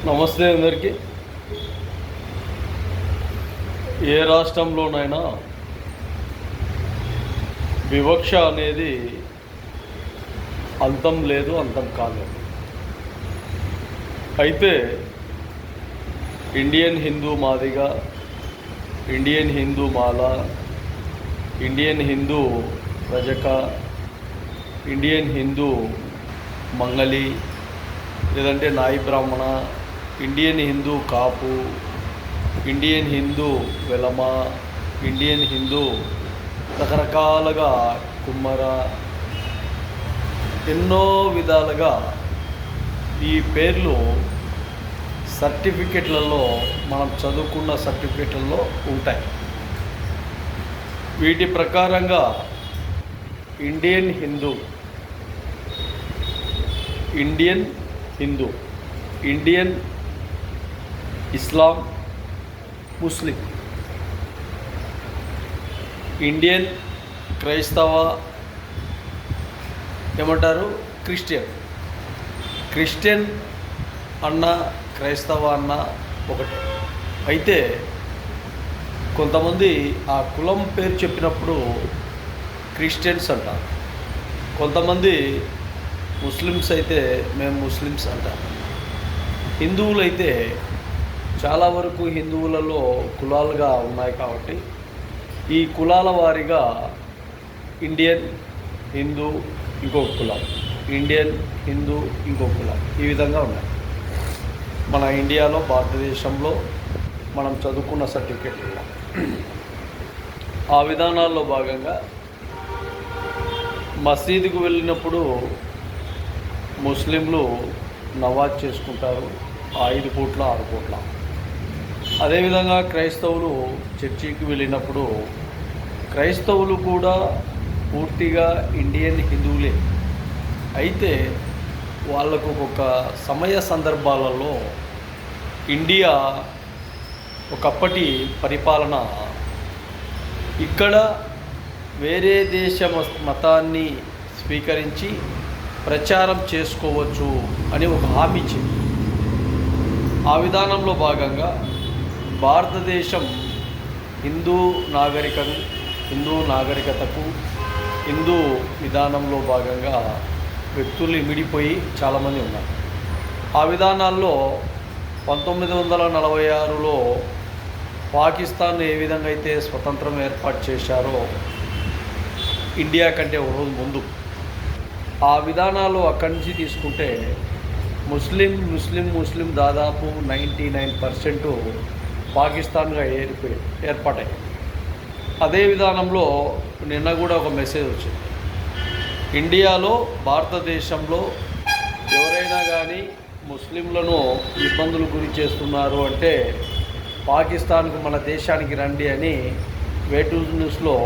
నమస్తే అందరికీ. ఏ రాష్ట్రంలోనైనా వివక్ష అనేది అంతం లేదు, అంతం కాలేదు. అయితే ఇండియన్ హిందూ మాదిగ, ఇండియన్ హిందూ మాల, ఇండియన్ హిందూ రజక, ఇండియన్ హిందూ మంగళి, లేదంటే నాయి బ్రాహ్మణ, ఇండియన్ హిందూ కాపు, ఇండియన్ హిందూ వెలమ, ఇండియన్ హిందూ రకరకాలుగా కుమ్మర, ఎన్నో విధాలుగా ఈ పేర్లు సర్టిఫికెట్లలో, మనం చదువుకున్న సర్టిఫికెట్లలో ఉంటాయి. వీటి ప్రకారంగా Indian Hindu, Indian Hindu, Indian Islam, Muslim, Indian క్రైస్తవ, ఏమంటారు క్రిస్టియన్ అన్న, క్రైస్తవ అన్న ఒకటి. అయితే కొంతమంది ఆ కులం పేరు చెప్పినప్పుడు క్రిస్టియన్స్ అంటారు, కొంతమంది ముస్లిమ్స్ అయితే మేము ముస్లిమ్స్ అంటారు. హిందువులైతే చాలా వరకు హిందువులలో కులాలుగా ఉన్నాయి కాబట్టి ఈ కులాల వారీగా ఇండియన్ హిందూ ఇంకొక కులం, ఇండియన్ హిందూ ఇంకొక కులం, ఈ విధంగా ఉన్నాయి. మన ఇండియాలో, భారతదేశంలో మనం చదువుకున్న సర్టిఫికెట్లు ఆ విధానాల్లో భాగంగా మసీదుకు వెళ్ళినప్పుడు ముస్లింలు నమాజ్ చేసుకుంటారు 5 పూట్ల 6 పూట్ల. అదేవిధంగా క్రైస్తవులు చర్చికి వెళ్ళినప్పుడు క్రైస్తవులు కూడా పూర్తిగా ఇండియన్ హిందువులే. అయితే వాళ్ళకు ఒక సమయ సందర్భాలలో ఇండియా ఒకప్పటి పరిపాలన ఇక్కడ వేరే దేశ మతాన్ని స్వీకరించి ప్రచారం చేసుకోవచ్చు అని ఒక హామీ ఇచ్చింది. ఆ విధానంలో భాగంగా భారతదేశం హిందూ నాగరికతకు, హిందూ విధానంలో భాగంగా వ్యక్తులు ఇమిడిపోయి చాలామంది ఉన్నారు. ఆ విధానాల్లో 1946లో పాకిస్తాన్ ఏ విధంగా అయితే స్వతంత్రం ఏర్పాటు చేశారో ఇండియా కంటే ఒక రోజు ముందు, ఆ విధానాలు అక్కడి నుంచి తీసుకుంటే ముస్లిం దాదాపు 99% పాకిస్తాన్గా ఏర్పడ్డాయి. అదే విధానంలో నిన్న కూడా ఒక మెసేజ్ వచ్చింది. ఇండియాలో, భారతదేశంలో ఎవరైనా కానీ ముస్లింలను ఇబ్బందులు గురి చేస్తున్నారు అంటే పాకిస్తాన్కు, మన దేశానికి రండి అని వే2 న్యూస్లో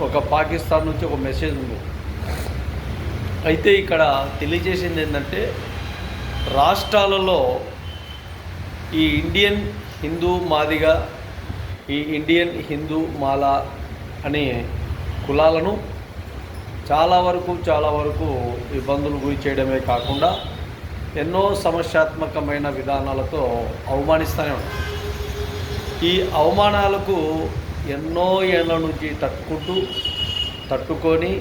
ఒక పాకిస్తాన్ నుంచి ఒక మెసేజ్ ఉంది. అయితే ఇక్కడ తెలియజేసింది ఏంటంటే రాష్ట్రాలలో ఈ ఇండియన్ హిందూ మాదిగ, ఈ ఇండియన్ హిందూ మాల అనే కులాలను చాలా వరకు ఇబ్బందులు గురి చేయడమే కాకుండా ఎన్నో సమస్యాత్మకమైన విధానాలతో అవమానిస్తూనే ఉంటారు. ఈ అవమానాలకు ఎన్నో ఏళ్ళ నుంచి తట్టుకొని